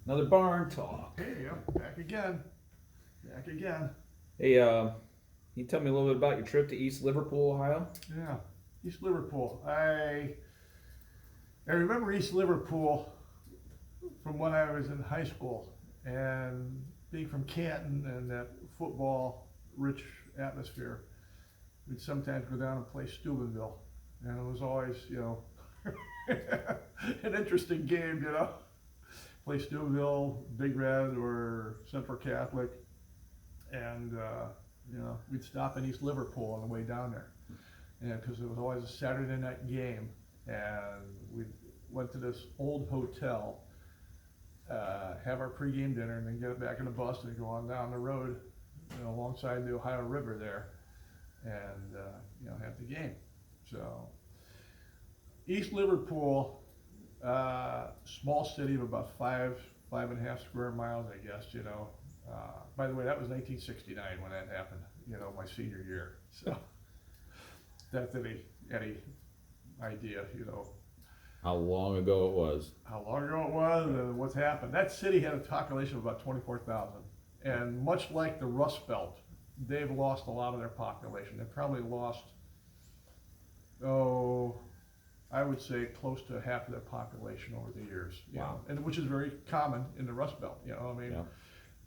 Another barn talk. Hey, yeah, back again. Back again. Hey, can you tell me a little bit about your trip to East Liverpool, Ohio? Yeah, East Liverpool. I remember East Liverpool from when I was in high school, and being from Canton and that football rich atmosphere, we'd sometimes go down and play Steubenville, and it was always, an interesting game, Play Steubenville, Big Red, or Central Catholic, and we'd stop in East Liverpool on the way down there, and because it was always a Saturday night game, and we went to this old hotel, have our pregame dinner, and then get it back in the bus and go on down the road, alongside the Ohio River there, and have the game. So East Liverpool, small city of about five and a half square miles, I guess. By the way, that was 1969 when that happened. My senior year. So that's any idea, How long ago it was? how long ago it was and what's happened. That city had a population of about 24,000, and much like the Rust Belt, they've lost a lot of their population. They've probably lost, I would say close to half of their population over the years. Wow. And which is very common in the Rust Belt. Yeah.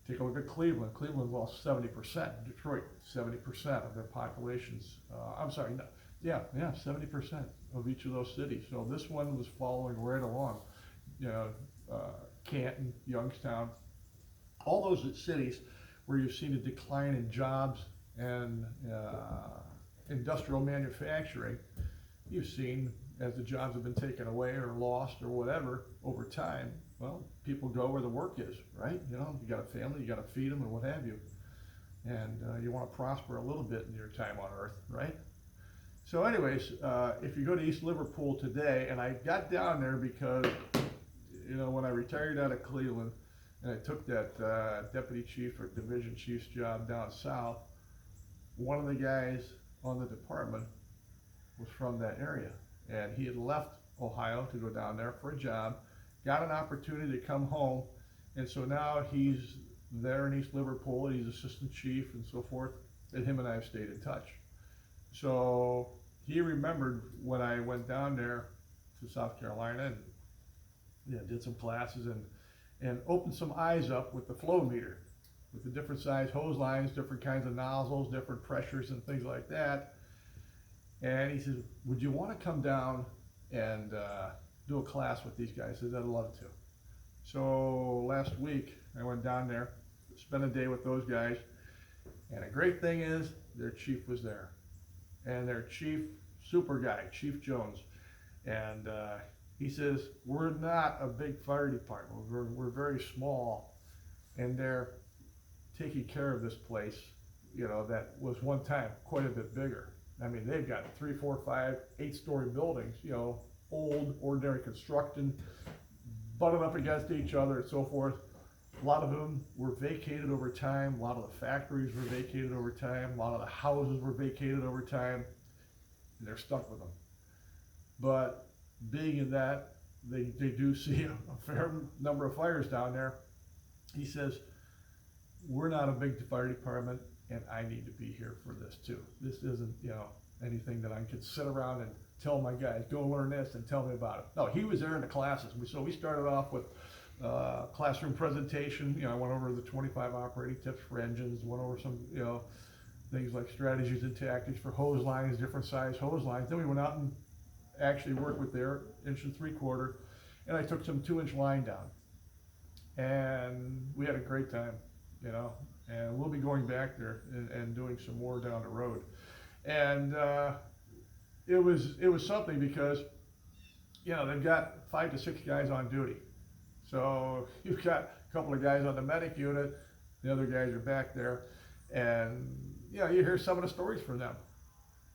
Take a look at Cleveland. Cleveland lost 70%. Detroit, 70% of their populations. I'm sorry, no, yeah, 70% of each of those cities. So this one was following right along. Canton, Youngstown, all those cities where you've seen a decline in jobs and industrial manufacturing. You've seen, as the jobs have been taken away or lost or whatever over time, well, people go where the work is, right? You got a family, you got to feed them and what have you. And you want to prosper a little bit in your time on earth, right? So anyways, if you go to East Liverpool today, and I got down there because, when I retired out of Cleveland, and I took that deputy chief or division chief's job down south, one of the guys on the department was from that area, and he had left Ohio to go down there for a job, got an opportunity to come home, and so now he's there in East Liverpool, and he's assistant chief and so forth, and him and I have stayed in touch. So he remembered when I went down there to South Carolina and did some classes and opened some eyes up with the flow meter, with the different size hose lines, different kinds of nozzles, different pressures and things like that. And he said, would you want to come down and do a class with these guys? I said, I'd love to. So last week I went down there, spent a day with those guys, and a great thing is their chief was there. And their chief, super guy, Chief Jones. And he says, we're not a big fire department, we're very small, and they're taking care of this place, that was one time quite a bit bigger. I mean, they've got 3, 4, 5, 8-story buildings, old, ordinary construction, butted up against each other and so forth. A lot of them were vacated over time. A lot of the factories were vacated over time. A lot of the houses were vacated over time. And they're stuck with them. But being in that, they do see a fair number of fires down there. He says, we're not a big fire department, and I need to be here for this too. This isn't, anything that I can sit around and tell my guys, go learn this and tell me about it. No, he was there in the classes. So we started off with classroom presentation. I went over the 25 operating tips for engines, went over some, things like strategies and tactics for hose lines, different size hose lines. Then we went out and actually worked with their 1 3/4, and I took some 2-inch line down. And we had a great time, and we'll be going back there and doing some more down the road. And it was something because, they've got 5 to 6 guys on duty. So you've got a couple of guys on the medic unit, the other guys are back there, and you hear some of the stories from them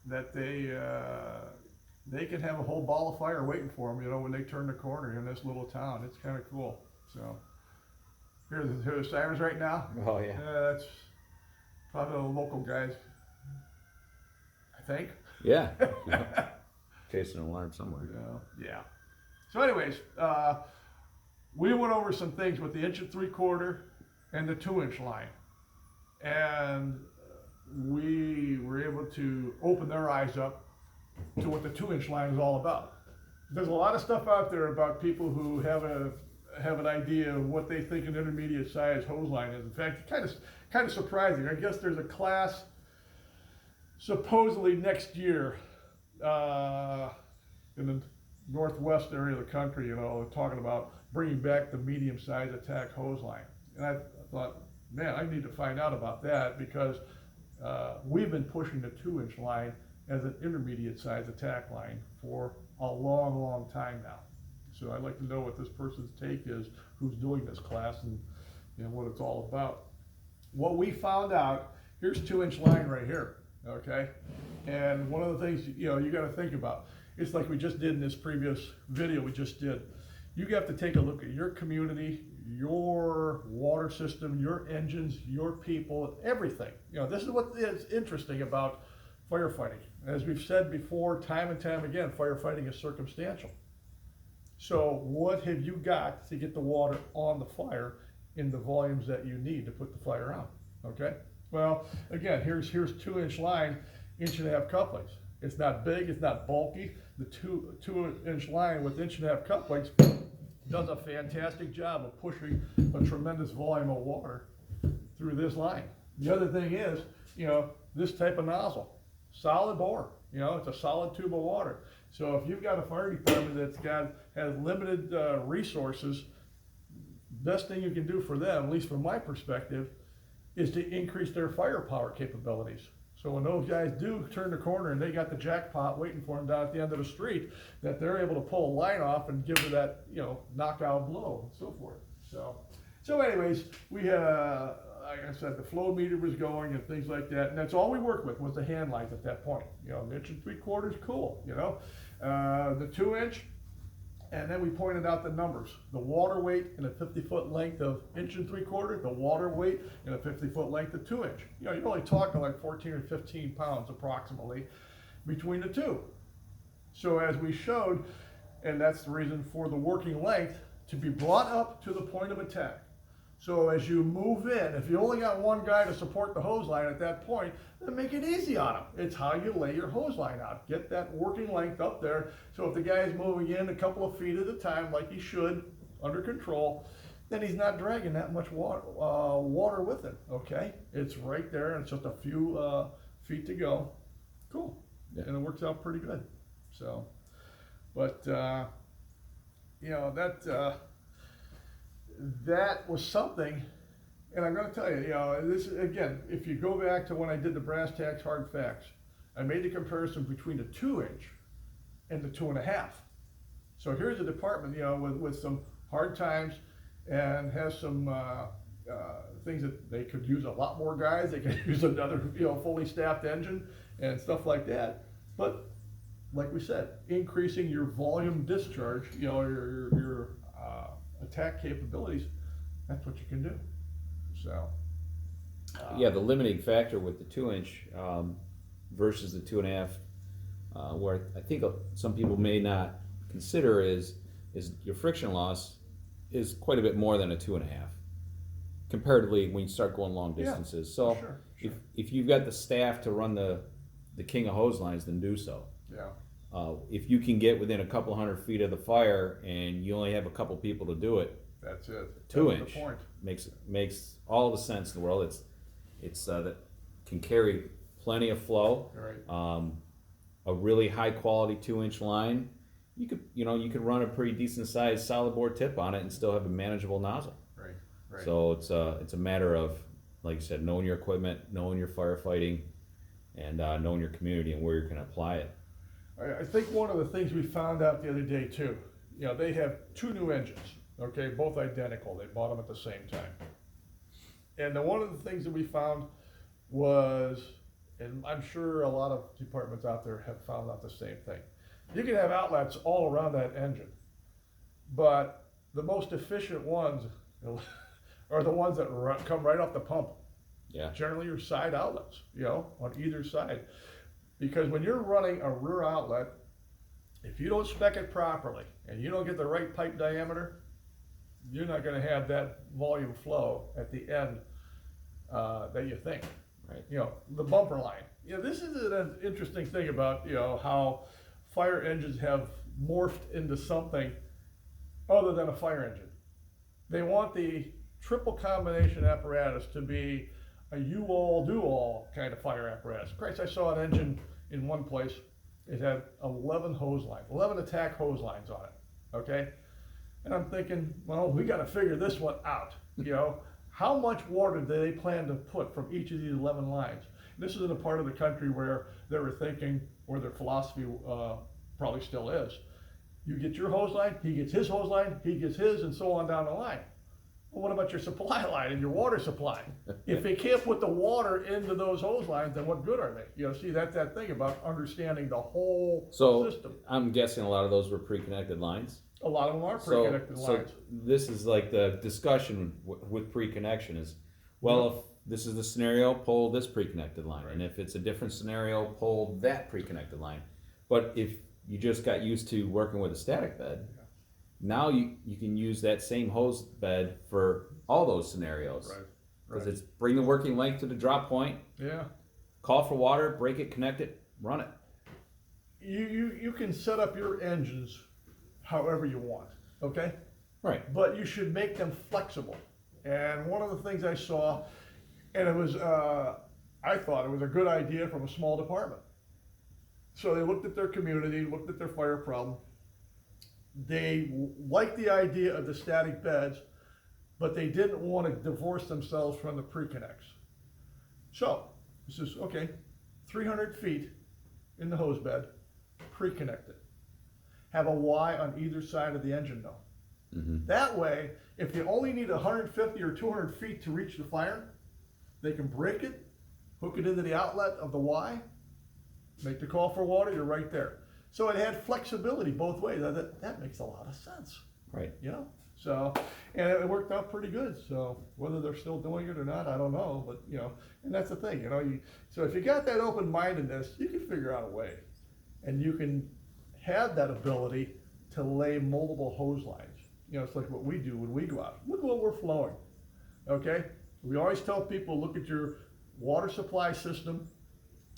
that they can have a whole ball of fire waiting for them, when they turn the corner in this little town. It's kind of cool. So hear the sirens right now. Oh yeah. That's probably the local guys, I think. Yeah. Chasing an alarm somewhere. Yeah. So anyways, we went over some things with the 1 3/4 and the 2-inch line, and we were able to open their eyes up to what the 2-inch line is all about. There's a lot of stuff out there about people who have an idea of what they think an intermediate size hose line is. In fact, kind of surprising. I guess there's a class supposedly next year in the northwest area of the country, talking about bringing back the medium-sized attack hose line. And I thought, man, I need to find out about that, because we've been pushing the 2-inch line as an intermediate-sized attack line for a long, long time now. So I'd like to know what this person's take is, who's doing this class, and what it's all about. What we found out, here's 2-inch line right here, okay? And one of the things, you got to think about, it's like we just did in this previous video we just did. You have to take a look at your community, your water system, your engines, your people, everything. This is what is interesting about firefighting. As we've said before, time and time again, firefighting is circumstantial. So what have you got to get the water on the fire in the volumes that you need to put the fire out, okay? Well, again, here's 2-inch line, 1.5-inch couplings. It's not big, it's not bulky. The 2-inch line with 1.5-inch couplings does a fantastic job of pushing a tremendous volume of water through this line. The other thing is, this type of nozzle, solid bore, it's a solid tube of water. So if you've got a fire department has limited resources, best thing you can do for them, at least from my perspective, is to increase their firepower capabilities. So when those guys do turn the corner and they got the jackpot waiting for them down at the end of the street, that they're able to pull a line off and give it that, knockout blow and so forth. So anyways, we had, like I said, the flow meter was going and things like that, and that's all we worked with was the hand lines at that point. The 1 3/4, cool, the 2-inch, and then we pointed out the numbers. The water weight in a 50-foot length of 1 3/4, the water weight in a 50-foot length of 2-inch. You're only talking like 14 or 15 pounds approximately between the two. So as we showed, and that's the reason for the working length to be brought up to the point of attack. So as you move in, if you only got one guy to support the hose line at that point, then make it easy on him. It's how you lay your hose line out. Get that working length up there. So if the guy's moving in a couple of feet at a time, like he should, under control, then he's not dragging that much water with him, okay? It's right there, and it's just a few feet to go. Cool. Yeah. And it works out pretty good. So, but, that was something, and I'm going to tell you, this again, if you go back to when I did the brass tacks hard facts, I made the comparison between the 2-inch and the 2.5. So here's a department, with some hard times and has some things that they could use a lot more guys. They could use another, fully staffed engine and stuff like that. But like we said, increasing your volume discharge, your attack capabilities, that's what you can do. So yeah, the limiting factor with the 2-inch versus the 2.5, where I think some people may not consider is your friction loss is quite a bit more than a 2.5 comparatively when you start going long distances. Yeah, so sure. If you've got the staff to run the king of hose lines, then do so. Yeah. If you can get within a couple hundred feet of the fire and you only have a couple people to do it, that's it. 2-inch makes all the sense in the world. It's that can carry plenty of flow. Right. A really high quality 2-inch line. You could run a pretty decent sized solid bore tip on it and still have a manageable nozzle. Right. Right. So it's a matter of, like you said, knowing your equipment, knowing your firefighting, and knowing your community and where you're going to apply it. I think one of the things we found out the other day too, they have 2 new engines, okay, both identical. They bought them at the same time. And one of the things that we found was, and I'm sure a lot of departments out there have found out the same thing. You can have outlets all around that engine, but the most efficient ones are the ones that come right off the pump. Yeah. Generally your side outlets, on either side. Because when you're running a rear outlet, if you don't spec it properly and you don't get the right pipe diameter, you're not gonna have that volume flow at the end, that you think. Right. You know, the bumper line. You know, this is an interesting thing about, you know, how fire engines have morphed into something other than a fire engine. They want the triple combination apparatus to be a you-all, do-all kind of fire apparatus. Christ, I saw an engine in one place, it had 11 hose lines, 11 attack hose lines on it, okay? And I'm thinking, well, we gotta figure this one out, you know? How much water do they plan to put from each of these 11 lines? This is in a part of the country where they were thinking, or their philosophy probably still is, you get your hose line, he gets his hose line, he gets his, and so on down the line. Well, what about your supply line and your water supply? If they can't put the water into those hose lines, then what good are they? You know, see, that's that thing about understanding the whole system. I'm guessing a lot of those were pre-connected lines. A lot of them are pre-connected lines. So this is like the discussion with pre-connection is, well, if this is the scenario, pull this pre-connected line. Right. And if it's a different scenario, pull that pre-connected line. But if you just got used to working with a static bed, now you can use that same hose bed for all those scenarios. Right. Because it's bring the working length to the drop point, Yeah. call for water, break it, connect it, run it. You can set up your engines however you want, okay? Right. But you should make them flexible. And one of the things I saw, and it was, I thought it was a good idea from a small department. So they looked at their community, looked at their fire problem. They liked the idea of the static beds, but they didn't want to divorce themselves from the pre-connects. So, this is, okay, 300 feet in the hose bed, pre-connected. Have a Y on either side of the engine though. Mm-hmm. That way, if you only need 150 or 200 feet to reach the fire, they can break it, hook it into the outlet of the Y, make the call for water, you're right there. So it had flexibility both ways. That makes a lot of sense, Right. you know? So, and it worked out pretty good. So whether they're still doing it or not, I don't know. But, you know, and that's the thing, you know. So if you got that open-mindedness, you can figure out a way. And you can have that ability to lay multiple hose lines. You know, it's like what we do when we go out. Look what we're flowing, okay? We always tell people, look at your water supply system,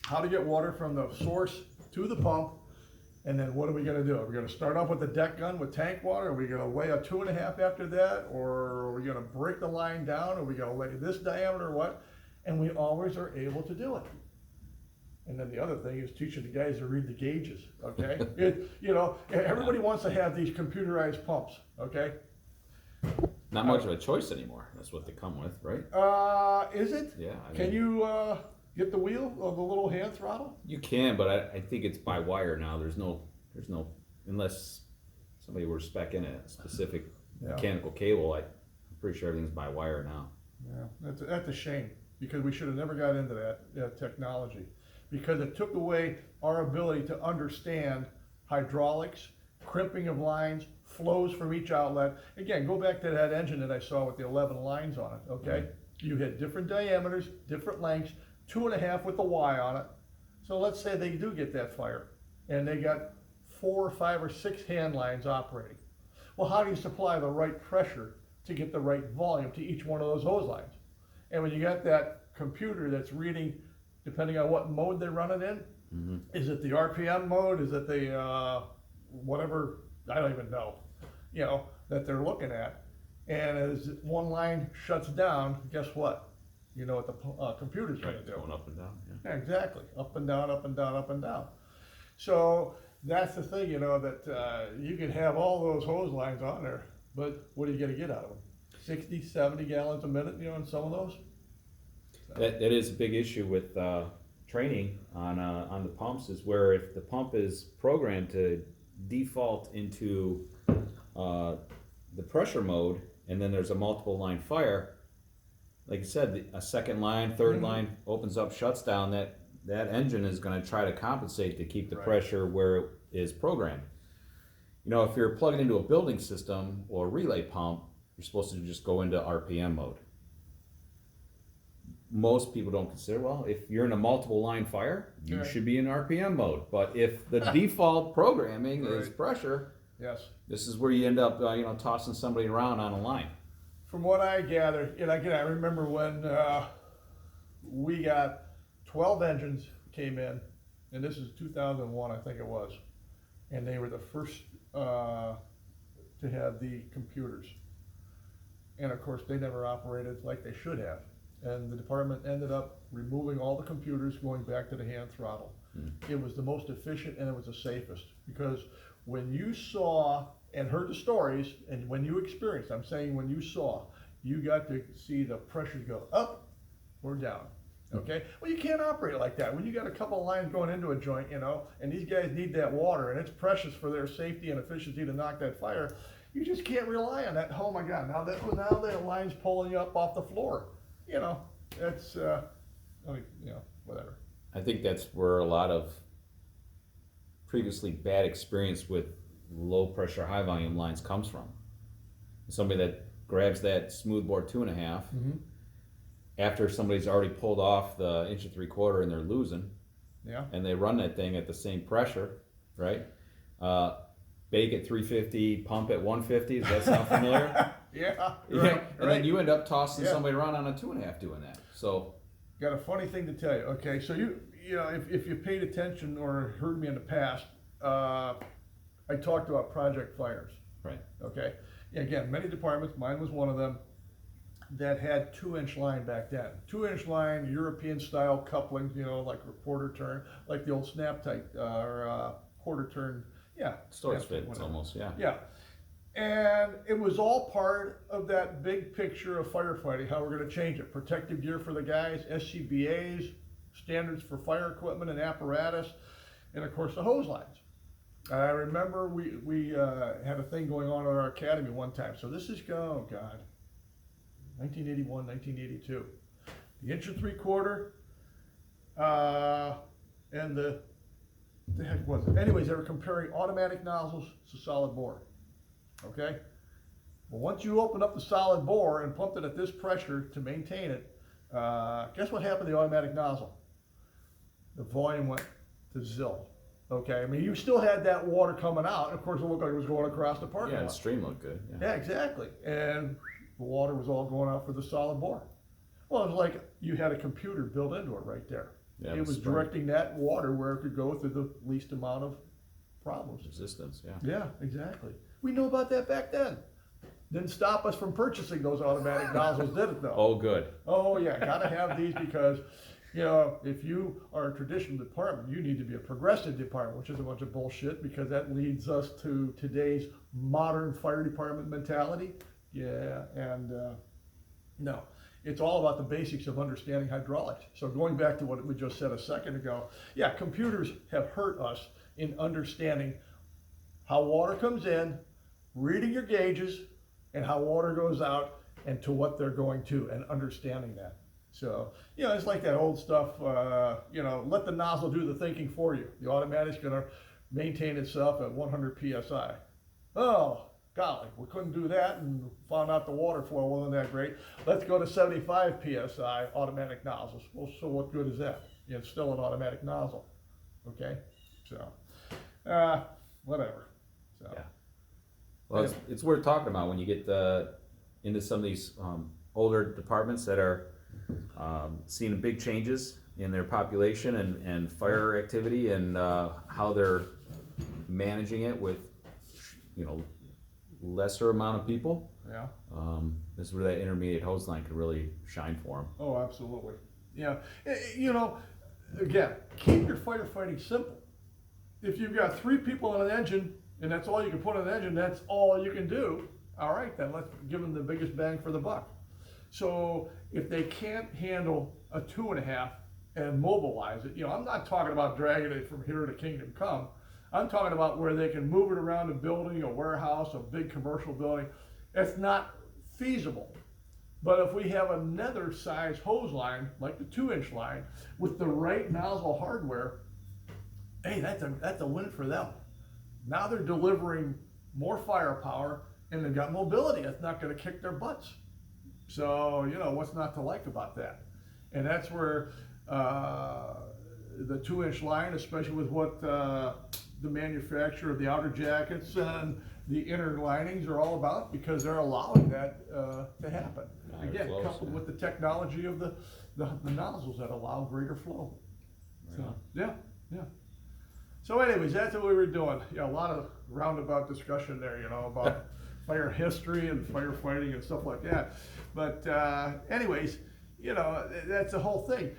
how to get water from the source to the pump, and then what are we gonna do? Are we gonna start off with the deck gun with tank water? Are we gonna lay a 2.5 after that? Or are we gonna break the line down? Are we gonna lay this diameter or what? And we always are able to do it. And then the other thing is teaching the guys to read the gauges, okay? You know, everybody wants to have these computerized pumps, okay? Not much of a choice anymore. That's what they come with, right? Is it? Yeah. Can you get the wheel of the little hand throttle? You can, but I think it's by wire now. There's no, unless somebody were spec in a specific mechanical cable, I'm pretty sure everything's by wire now. Yeah, that's a shame, because we should have never got into that technology, because it took away our ability to understand hydraulics, crimping of lines, flows from each outlet. Again, go back to that engine that I saw with the 11 lines on it, okay? Mm-hmm. You had different diameters, different lengths, 2.5 with the Y on it. So let's say they do get that fire, and they got 4 or 5 or 6 hand lines operating. Well, how do you supply the right pressure to get the right volume to each one of those hose lines? And when you got that computer that's reading, depending on what mode they run it in, mm-hmm. Is it the RPM mode? Is it the whatever, I don't even know, you know, that they're looking at. And as one line shuts down, guess what? You know what the computer's going to do. Going up and down. Yeah, exactly. Up and down, up and down, up and down. So that's the thing, you know, that you can have all those hose lines on there, but what are you going to get out of them? 60, 70 gallons a minute, you know, in some of those? So. That is a big issue with training on the pumps, is where if the pump is programmed to default into the pressure mode, and then there's a multiple line fire, like you said, a second line, third mm-hmm. line opens up, shuts down, that engine is going to try to compensate to keep the right. pressure where it is programmed. You know, if you're plugging into a building system or a relay pump, you're supposed to just go into RPM mode. Most people don't consider, well, if you're in a multiple line fire, you right. should be in RPM mode. But if the default programming right. is pressure, Yes. This is where you end up, tossing somebody around on a line. From what I gather, and again, I remember when we got 12 engines came in, and this is 2001, I think it was, and they were the first to have the computers. And of course, they never operated like they should have. And the department ended up removing all the computers, going back to the hand throttle. It was the most efficient and it was the safest, because when you saw and heard the stories, and when you experienced, I'm saying when you saw, you got to see the pressures go up or down. Okay? Well, you can't operate like that. When you got a couple of lines going into a joint, and these guys need that water, and it's precious for their safety and efficiency to knock that fire, you just can't rely on that. Oh my God, now the line's pulling you up off the floor. It's, whatever. I think that's where a lot of previously bad experience with low pressure, high volume lines comes from. Somebody that grabs that smoothbore 2.5 after somebody's already pulled off the 1 3/4 and they're losing, and they run that thing at the same pressure, right? Bake at 350, pump at 150. Does that sound familiar? Yeah, And right. then you end up tossing somebody around on a 2.5 doing that. So, Got a funny thing to tell you. Okay, so if you paid attention or heard me in the past, I talked about project fires. right. Okay, again, many departments, mine was one of them, that had 2-inch line back then. 2-inch line, European style couplings, like a quarter turn, like the old snap type or quarter turn. Yeah, Storage snap, fit, whatever. almost, yeah. Yeah. And it was all part of that big picture of firefighting, how we're going to change it. Protective gear for the guys, SCBAs, standards for fire equipment and apparatus, and of course the hose lines. I remember we had a thing going on at our academy one time. So this is, 1981, 1982. The 1 3/4, and the heck was it? Anyways, they were comparing automatic nozzles to solid bore. Okay? Well, once you open up the solid bore and pumped it at this pressure to maintain it, guess what happened to the automatic nozzle? The volume went to zilch. Okay, I mean, you still had that water coming out. Of course, it looked like it was going across the parking Yeah, lot. the stream looked good. Yeah, exactly. And the water was all going out for the solid bore. Well, it was like you had a computer built into it right there. Yeah, It was smart. directing that water where it could go through the least amount of problems. Resistance, yeah. Yeah, exactly. We knew about that back then. Didn't stop us from purchasing those automatic nozzles, did it though? Oh, good. Oh yeah, gotta have these because, if you are a traditional department, you need to be a progressive department, which is a bunch of bullshit because that leads us to today's modern fire department mentality. Yeah, and no, it's all about the basics of understanding hydraulics. So going back to what we just said a second ago, yeah, computers have hurt us in understanding how water comes in, reading your gauges, and how water goes out, and to what they're going to, and understanding that. So, it's like that old stuff, let the nozzle do the thinking for you. The automatic's gonna maintain itself at 100 PSI. Oh, golly, we couldn't do that and found out the water flow wasn't that great. Let's go to 75 PSI automatic nozzles. Well, so what good is that? It's still an automatic nozzle, okay? So, whatever. So. Yeah. Well, it's worth talking about when you get into some of these older departments that are seeing big changes in their population and fire activity and how they're managing it with, lesser amount of people. Yeah. This is where that intermediate hose line could really shine for them. Oh, absolutely. Yeah. Again, keep your firefighting simple. If you've got 3 people on an engine and that's all you can put on an engine, that's all you can do. All right, then let's give them the biggest bang for the buck. So if they can't handle a 2.5 and mobilize it, I'm not talking about dragging it from here to Kingdom Come. I'm talking about where they can move it around a building, a warehouse, a big commercial building. It's not feasible. But if we have another size hose line, like the 2-inch line, with the right nozzle hardware, hey, that's a win for them. Now they're delivering more firepower and they've got mobility. That's not going to kick their butts. So, what's not to like about that? And that's where the 2-inch line, especially with what the manufacture of the outer jackets and the inner linings are all about, because they're allowing that to happen. Higher Again, flows, coupled yeah. with the technology of the nozzles that allow greater flow. Right So, on. yeah. So anyways, that's what we were doing. A lot of roundabout discussion there, about fire history and firefighting and stuff like that. But anyways, that's the whole thing.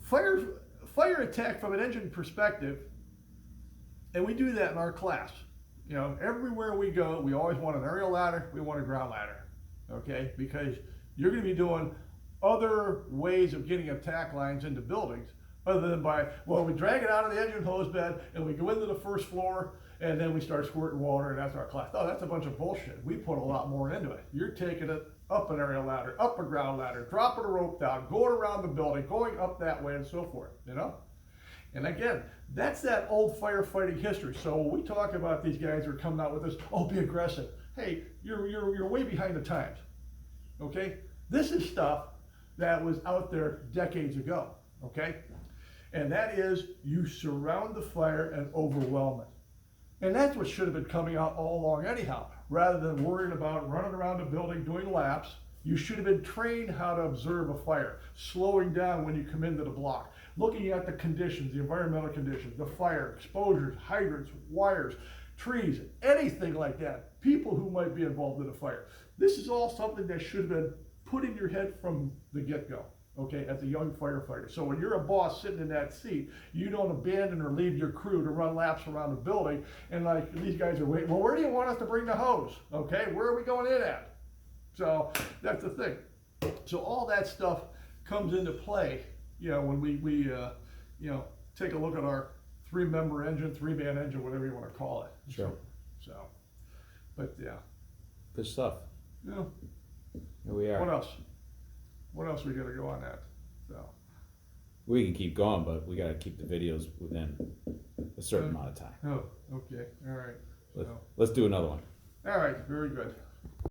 Fire attack from an engine perspective, and we do that in our class. Everywhere we go, we always want an aerial ladder, we want a ground ladder, okay? Because you're gonna be doing other ways of getting attack lines into buildings, other than we drag it out of the engine hose bed, and we go into the first floor, and then we start squirting water, and that's our class. Oh, that's a bunch of bullshit. We put a lot more into it. You're taking it up an aerial ladder, up a ground ladder, dropping a rope down, going around the building, going up that way, and so forth, And again, that's that old firefighting history. So when we talk about these guys who are coming out with this, be aggressive. Hey, you're way behind the times, okay? This is stuff that was out there decades ago, okay? And that is, you surround the fire and overwhelm it. And that's what should have been coming out all along anyhow. Rather than worrying about running around the building doing laps, you should have been trained how to observe a fire, slowing down when you come into the block, looking at the conditions, the environmental conditions, the fire, exposures, hydrants, wires, trees, anything like that, people who might be involved in a fire. This is all something that should have been put in your head from the get-go, okay, as a young firefighter. So when you're a boss sitting in that seat, you don't abandon or leave your crew to run laps around the building, and like these guys are waiting, well, where do you want us to bring the hose? Okay, where are we going in at? So that's the thing. So all that stuff comes into play, when we take a look at our three-man engine, whatever you want to call it. Sure. So, but yeah. Good stuff. Yeah. Here we are. What else? What else we gotta go on that? So. We can keep going, but we gotta keep the videos within a certain amount of time. Oh, okay, all right. So, Let's do another one. all right, very good.